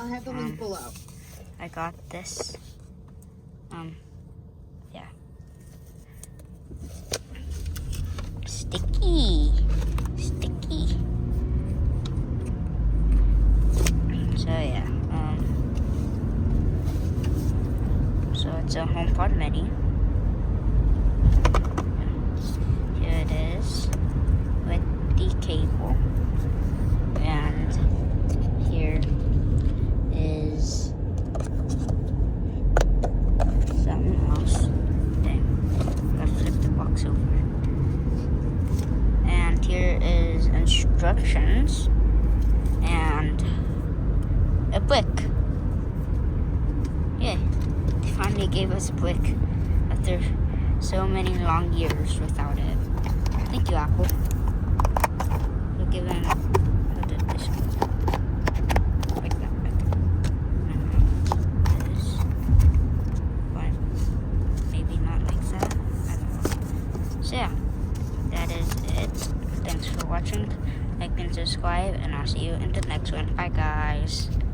I'll have the link below. I got this. Yeah. Sticky. So yeah. So it's a HomePod Mini. Here it is with the cable, and here is something else. Dang, gotta flip the box over. And here is instructions and a brick. Yeah, they finally gave us a brick after so many long years without it. Thank you, Apple. We're giving this one. Like that. This. But maybe not like that. I don't know. So yeah, that is it. Thanks for watching. Like and subscribe, and I'll see you in the next one. Bye, guys.